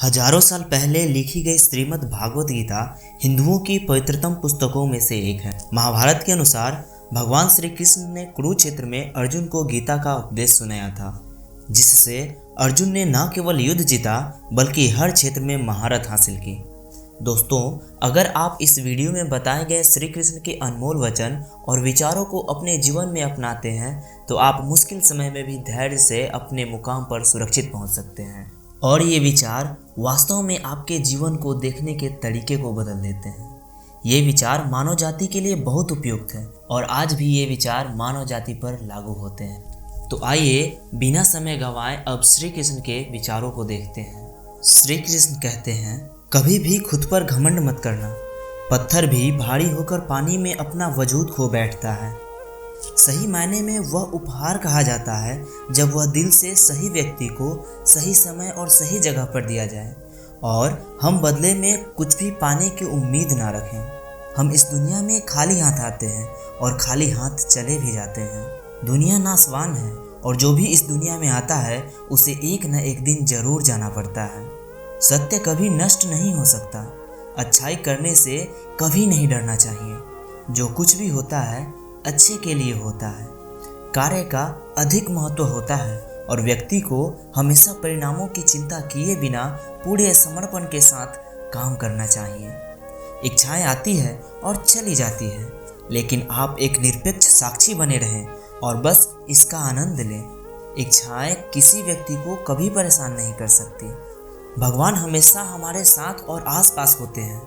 हजारों साल पहले लिखी गई श्रीमद् भागवत गीता हिंदुओं की पवित्रतम पुस्तकों में से एक है। महाभारत के अनुसार भगवान श्री कृष्ण ने कुरुक्षेत्र में अर्जुन को गीता का उपदेश सुनाया था, जिससे अर्जुन ने न केवल युद्ध जीता बल्कि हर क्षेत्र में महारत हासिल की। दोस्तों, अगर आप इस वीडियो में बताए गए श्री कृष्ण के अनमोल वचन और विचारों को अपने जीवन में अपनाते हैं तो आप मुश्किल समय में भी धैर्य से अपने मुकाम पर सुरक्षित पहुंच सकते हैं। और ये विचार वास्तव में आपके जीवन को देखने के तरीके को बदल देते हैं। ये विचार मानव जाति के लिए बहुत उपयुक्त है और आज भी ये विचार मानव जाति पर लागू होते हैं। तो आइए बिना समय गंवाए अब श्री कृष्ण के विचारों को देखते हैं। श्री कृष्ण कहते हैं, कभी भी खुद पर घमंड मत करना। पत्थर भी भारी होकर पानी में अपना वजूद खो बैठता है। सही मायने में वह उपहार कहा जाता है जब वह दिल से सही व्यक्ति को सही समय और सही जगह पर दिया जाए और हम बदले में कुछ भी पाने की उम्मीद ना रखें। हम इस दुनिया में खाली हाथ आते हैं और खाली हाथ चले भी जाते हैं। दुनिया नासवान है और जो भी इस दुनिया में आता है उसे एक न एक दिन जरूर जाना पड़ता है। सत्य कभी नष्ट नहीं हो सकता। अच्छाई करने से कभी नहीं डरना चाहिए। जो कुछ भी होता है अच्छे के लिए होता है। कार्य का अधिक महत्व होता है और व्यक्ति को हमेशा परिणामों की चिंता किए बिना पूरे समर्पण के साथ काम करना चाहिए। इच्छाएं आती है और चली जाती है, लेकिन आप एक निरपेक्ष साक्षी बने रहें और बस इसका आनंद लें। इच्छाएं किसी व्यक्ति को कभी परेशान नहीं कर सकती। भगवान हमेशा हमारे साथ और आसपास होते हैं।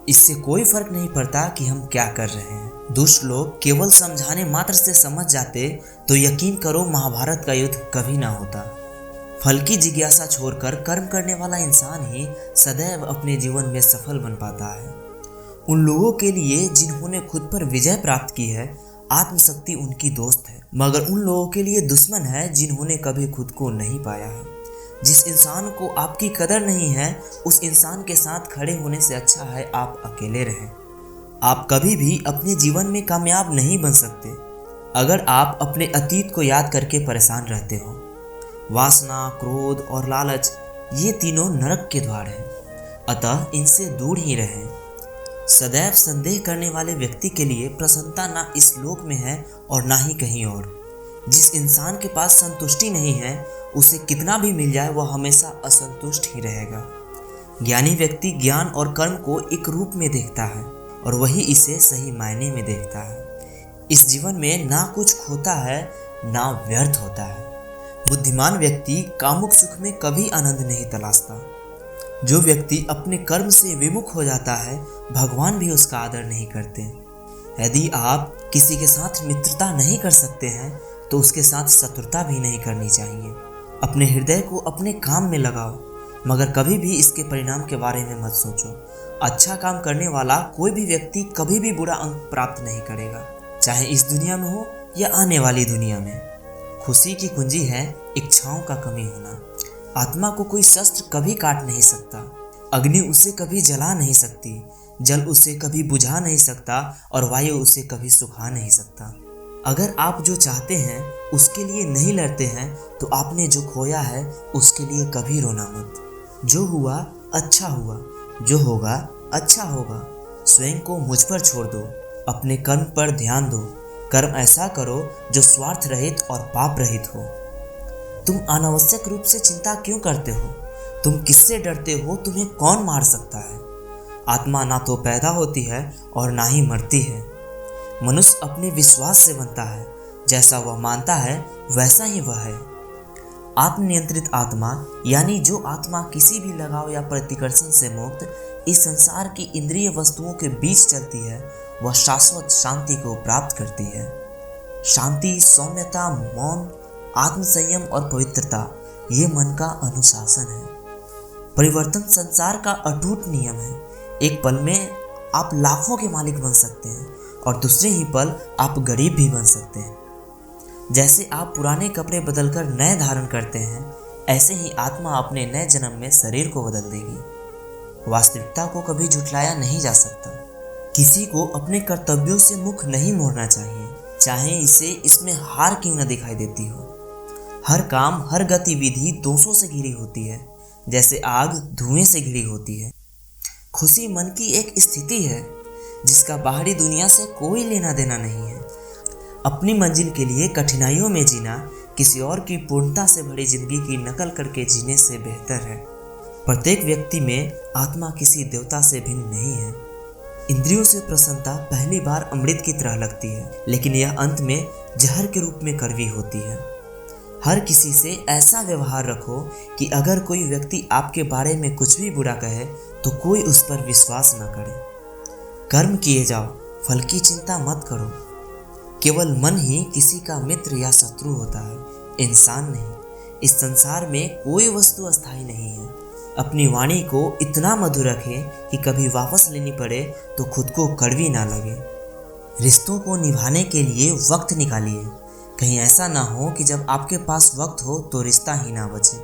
इससे कोई फर्क नहीं पड़ता कि हम क्या कर रहे हैं। दुष्ट लोग केवल समझाने मात्र से समझ जाते तो यकीन करो महाभारत का युद्ध कभी ना होता। फल की जिज्ञासा छोड़कर कर्म करने वाला इंसान ही सदैव अपने जीवन में सफल बन पाता है। उन लोगों के लिए जिन्होंने खुद पर विजय प्राप्त की है, आत्मशक्ति उनकी दोस्त है, मगर उन लोगों के लिए दुश्मन है जिन्होंने कभी खुद को नहीं पाया है। जिस इंसान को आपकी कदर नहीं है उस इंसान के साथ खड़े होने से अच्छा है आप अकेले रहें। आप कभी भी अपने जीवन में कामयाब नहीं बन सकते अगर आप अपने अतीत को याद करके परेशान रहते हो। वासना, क्रोध और लालच ये तीनों नरक के द्वार हैं, अतः इनसे दूर ही रहें। सदैव संदेह करने वाले व्यक्ति के लिए प्रसन्नता ना इस लोक में है और ना ही कहीं और। जिस इंसान के पास संतुष्टि नहीं है उसे कितना भी मिल जाए वह हमेशा असंतुष्ट ही रहेगा। ज्ञानी व्यक्ति ज्ञान और कर्म को एक रूप में देखता है और वही इसे सही मायने में देखता है। इस जीवन में ना कुछ खोता है ना व्यर्थ होता है। बुद्धिमान व्यक्ति कामुक सुख में कभी आनंद नहीं तलाशता। जो व्यक्ति अपने कर्म से विमुख हो जाता है भगवान भी उसका आदर नहीं करते। यदि आप किसी के साथ मित्रता नहीं कर सकते हैं तो उसके साथ शत्रुता भी नहीं करनी चाहिए। अपने हृदय को अपने काम में लगाओ, मगर कभी भी इसके परिणाम के बारे में मत सोचो। अच्छा काम करने वाला कोई भी व्यक्ति कभी भी बुरा अंक प्राप्त नहीं करेगा, चाहे इस दुनिया में हो या आने वाली दुनिया में। खुशी की कुंजी है इच्छाओं का कमी होना। आत्मा को कोई शस्त्र कभी काट नहीं सकता। अग्नि उसे कभी जला नहीं सकती, जल उसे कभी बुझा नहीं सकता और वायु उसे कभी सुखा नहीं सकता। अगर आप जो चाहते हैं उसके लिए नहीं लड़ते हैं तो आपने जो खोया है उसके लिए कभी रोना मत। जो हुआ अच्छा हुआ, जो होगा अच्छा होगा। स्वयं को मुझ पर छोड़ दो, अपने कर्म पर ध्यान दो। कर्म ऐसा करो जो स्वार्थ रहित और पाप रहित हो। तुम अनावश्यक रूप से चिंता क्यों करते हो? तुम किससे डरते हो? तुम्हें कौन मार सकता है? आत्मा ना तो पैदा होती है और ना ही मरती है। मनुष्य अपने विश्वास से बनता है। जैसा वह मानता है वैसा ही वह है। आत्मनियंत्रित आत्मा यानी जो आत्मा किसी भी लगाव या प्रतिकर्षण से मुक्त इस संसार की इंद्रिय वस्तुओं के बीच चलती है, वह शाश्वत शांति को प्राप्त करती है। शांति, सौम्यता, मौन, आत्मसंयम और पवित्रता ये मन का अनुशासन है। परिवर्तन संसार का अटूट नियम है। एक पल में आप लाखों के मालिक बन सकते हैं और दूसरे ही पल आप गरीब भी बन सकते हैं। जैसे आप पुराने कपड़े बदलकर नए धारण करते हैं, ऐसे ही आत्मा अपने नए जन्म में शरीर को बदल देगी। वास्तविकता को कभी झुठलाया नहीं जा सकता। किसी को अपने कर्तव्यों से मुख नहीं मोड़ना चाहिए, चाहे इसे इसमें हार क्यों न दिखाई देती हो। हर काम, हर गतिविधि दोषों से घिरी होती है। जैसे आग धुएं से घिरी होती है। खुशी मन की एक स्थिति है जिसका बाहरी दुनिया से कोई लेना देना नहीं है। अपनी मंजिल के लिए कठिनाइयों में जीना किसी और की पूर्णता से भरी जिंदगी की नकल करके जीने से बेहतर है। प्रत्येक व्यक्ति में आत्मा किसी देवता से भिन्न नहीं है। इंद्रियों से प्रसन्नता पहली बार अमृत की तरह लगती है, लेकिन यह अंत में जहर के रूप में कड़वी होती है। हर किसी से ऐसा व्यवहार रखो कि अगर कोई व्यक्ति आपके बारे में कुछ भी बुरा कहे तो कोई उस पर विश्वास न करे। कर्म किए जाओ, फल की चिंता मत करो। केवल मन ही किसी का मित्र या शत्रु होता है, इंसान नहीं। इस संसार में कोई वस्तु अस्थायी नहीं है। अपनी वाणी को इतना मधुर रखें कि कभी वापस लेनी पड़े तो खुद को कड़वी ना लगे। रिश्तों को निभाने के लिए वक्त निकालिए। कहीं ऐसा ना हो कि जब आपके पास वक्त हो तो रिश्ता ही ना बचे।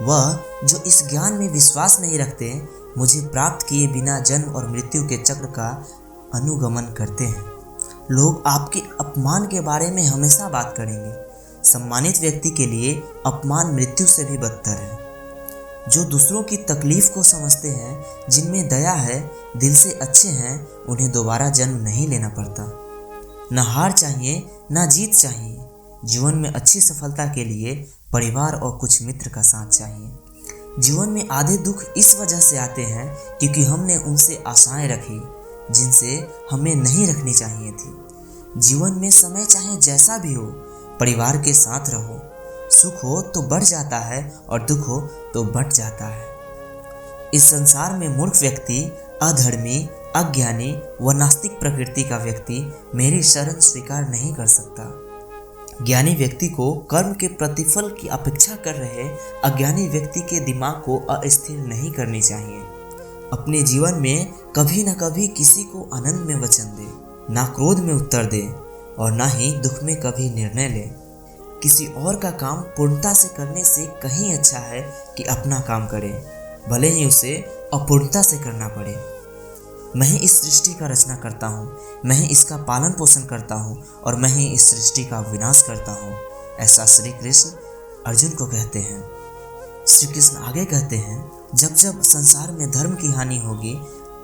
वह जो इस ज्ञान में विश्वास नहीं रखते, मुझे प्राप्त किए बिना जन्म और मृत्यु के चक्र का अनुगमन करते हैं। लोग आपके अपमान के बारे में हमेशा बात करेंगे। सम्मानित व्यक्ति के लिए अपमान मृत्यु से भी बदतर है। जो दूसरों की तकलीफ को समझते हैं, जिनमें दया है, दिल से अच्छे हैं, उन्हें दोबारा जन्म नहीं लेना पड़ता। न हार चाहिए न जीत चाहिए। जीवन में अच्छी सफलता के लिए परिवार और कुछ मित्र का साथ चाहिए। जीवन में आधे दुख इस वजह से आते हैं क्योंकि हमने उनसे आशाएं रखी जिनसे हमें नहीं रखनी चाहिए थी। जीवन में समय चाहे जैसा भी हो, परिवार के साथ रहो। सुख हो तो बढ़ जाता है और दुख हो तो बट जाता है। इस संसार में मूर्ख व्यक्ति, अधर्मी, अज्ञानी व नास्तिक प्रकृति का व्यक्ति मेरी शरण स्वीकार नहीं कर सकता। ज्ञानी व्यक्ति को कर्म के प्रतिफल की अपेक्षा कर रहे अज्ञानी व्यक्ति के दिमाग को अस्थिर नहीं करनी चाहिए। अपने जीवन में कभी न कभी किसी को आनंद में वचन दे, ना क्रोध में उत्तर दे और ना ही दुख में कभी निर्णय ले। किसी और का काम पूर्णता से करने से कहीं अच्छा है कि अपना काम करे, भले ही उसे अपूर्णता से करना पड़े। मैं ही इस सृष्टि का रचना करता हूँ, मैं ही इसका पालन पोषण करता हूँ और मैं ही इस सृष्टि का विनाश करता हूँ, ऐसा श्री कृष्ण अर्जुन को कहते हैं। श्री कृष्ण आगे कहते हैं, जब जब संसार में धर्म की हानि होगी,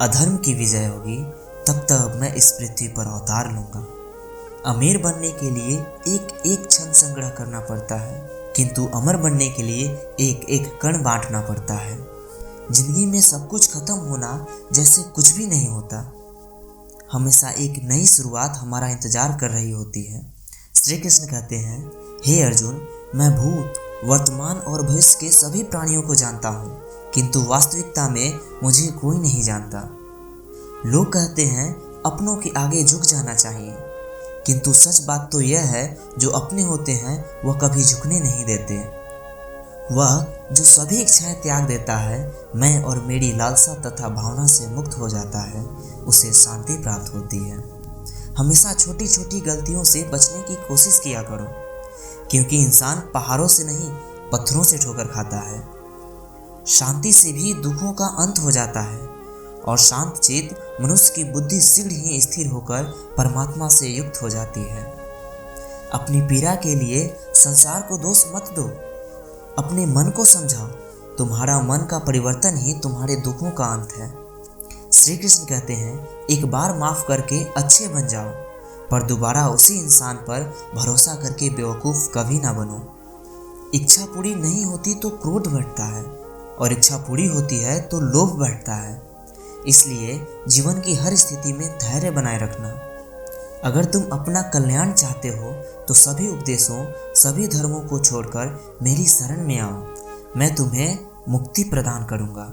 अधर्म की विजय होगी, तब तब मैं इस पृथ्वी पर अवतार लूँगा। अमीर बनने के लिए एक एक क्षण संग्रह करना पड़ता है, किंतु अमर बनने के लिए एक एक कण बांटना पड़ता है। जिंदगी में सब कुछ खत्म होना जैसे कुछ भी नहीं होता। हमेशा एक नई शुरुआत हमारा इंतजार कर रही होती है। श्री कृष्ण कहते हैं, हे अर्जुन, मैं भूत, वर्तमान और भविष्य के सभी प्राणियों को जानता हूँ, किंतु वास्तविकता में मुझे कोई नहीं जानता। लोग कहते हैं अपनों के आगे झुक जाना चाहिए, किंतु सच बात तो यह है, जो अपने होते हैं वह कभी झुकने नहीं देते। वह जो सभी इच्छाएं त्याग देता है, मैं और मेरी लालसा तथा भावना से मुक्त हो जाता है, उसे शांति प्राप्त होती है। हमेशा छोटी छोटी गलतियों से बचने की कोशिश किया करो, क्योंकि इंसान पहाड़ों से नहीं पत्थरों से ठोकर खाता है। शांति से भी दुखों का अंत हो जाता है और शांत चित्त मनुष्य की बुद्धि शीघ्र ही स्थिर होकर परमात्मा से युक्त हो जाती है। अपनी पीड़ा के लिए संसार को दोष मत दो, अपने मन को समझाओ। तुम्हारा मन का परिवर्तन ही तुम्हारे दुखों का अंत है। श्री कृष्ण कहते हैं, एक बार माफ करके अच्छे बन जाओ, पर दोबारा उसी इंसान पर भरोसा करके बेवकूफ़ कभी ना बनो। इच्छा पूरी नहीं होती तो क्रोध बढ़ता है और इच्छा पूरी होती है तो लोभ बढ़ता है। इसलिए जीवन की हर स्थिति में धैर्य बनाए रखना। अगर तुम अपना कल्याण चाहते हो तो सभी उपदेशों, सभी धर्मों को छोड़कर मेरी शरण में आओ, मैं तुम्हें मुक्ति प्रदान करूंगा।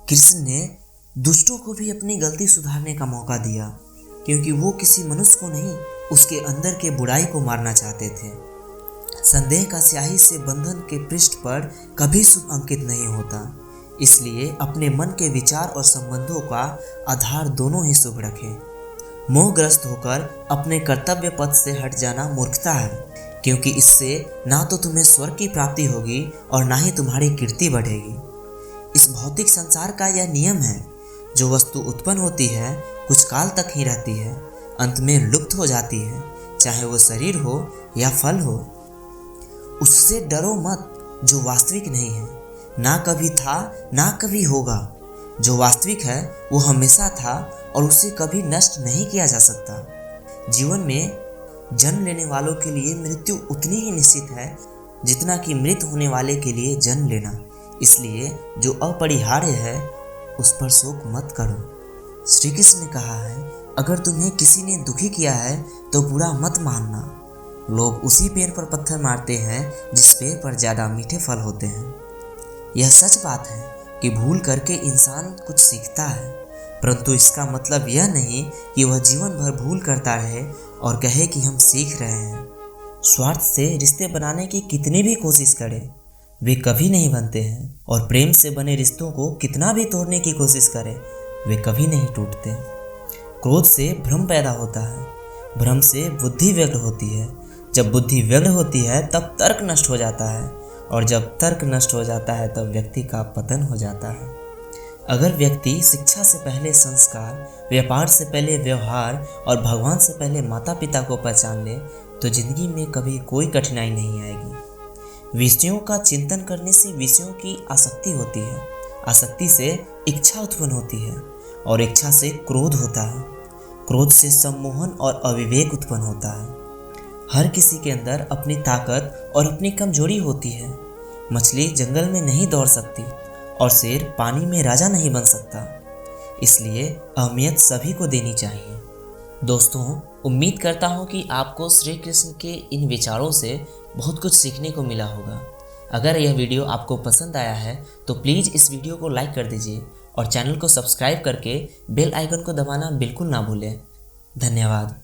कृष्ण ने दुष्टों को भी अपनी गलती सुधारने का मौका दिया, क्योंकि वो किसी मनुष्य को नहीं, उसके अंदर के बुराई को मारना चाहते थे। संदेह का स्याही से बंधन के पृष्ठ पर कभी शुभ अंकित नहीं होता। इसलिए अपने मन के विचार और संबंधों का आधार दोनों ही शुभ रखें। मोहग्रस्त होकर अपने कर्तव्य पथ से हट जाना मूर्खता है, क्योंकि इससे ना तो तुम्हें स्वर्ग की प्राप्ति होगी और ना ही तुम्हारी कीर्ति बढ़ेगी। इस भौतिक संसार का यह नियम है, जो वस्तु उत्पन्न होती है कुछ काल तक ही रहती है, अंत में लुप्त हो जाती है, चाहे वो शरीर हो या फल हो। उससे डरो मत जो वास्तविक नहीं है, ना कभी था ना कभी होगा। जो वास्तविक है वो हमेशा था और उसे कभी नष्ट नहीं किया जा सकता। जीवन में जन्म लेने वालों के लिए मृत्यु उतनी ही निश्चित है जितना कि मृत होने वाले के लिए जन्म लेना। इसलिए जो अपरिहार्य है उस पर शोक मत करो। श्री कृष्ण ने कहा है, अगर तुम्हें किसी ने दुखी किया है तो बुरा मत मानना। लोग उसी पेड़ पर पत्थर मारते हैं जिस पेड़ पर ज़्यादा मीठे फल होते हैं। यह सच बात है कि भूल करके इंसान कुछ सीखता है, परंतु इसका मतलब यह नहीं कि वह जीवन भर भूल करता रहे और कहे कि हम सीख रहे हैं। स्वार्थ से रिश्ते बनाने की कितनी भी कोशिश करें वे कभी नहीं बनते हैं, और प्रेम से बने रिश्तों को कितना भी तोड़ने की कोशिश करें वे कभी नहीं टूटते। क्रोध से भ्रम पैदा होता है, भ्रम से बुद्धि व्यग्र होती है, जब बुद्धि व्यग्र होती है तब तर्क नष्ट हो जाता है, और जब तर्क नष्ट हो जाता है तब व्यक्ति का पतन हो जाता है। अगर व्यक्ति शिक्षा से पहले संस्कार, व्यापार से पहले व्यवहार और भगवान से पहले माता पिता को पहचान ले तो जिंदगी में कभी कोई कठिनाई नहीं आएगी। विषयों का चिंतन करने से विषयों की आसक्ति होती है, आसक्ति से इच्छा उत्पन्न होती है और इच्छा से क्रोध होता है, क्रोध से सम्मोहन और अविवेक उत्पन्न होता है। हर किसी के अंदर अपनी ताकत और अपनी कमजोरी होती है। मछली जंगल में नहीं दौड़ सकती और शेर पानी में राजा नहीं बन सकता, इसलिए अहमियत सभी को देनी चाहिए। दोस्तों, उम्मीद करता हूँ कि आपको श्री कृष्ण के इन विचारों से बहुत कुछ सीखने को मिला होगा। अगर यह वीडियो आपको पसंद आया है तो प्लीज़ इस वीडियो को लाइक कर दीजिए और चैनल को सब्सक्राइब करके बेल आइकन को दबाना बिल्कुल ना भूलें। धन्यवाद।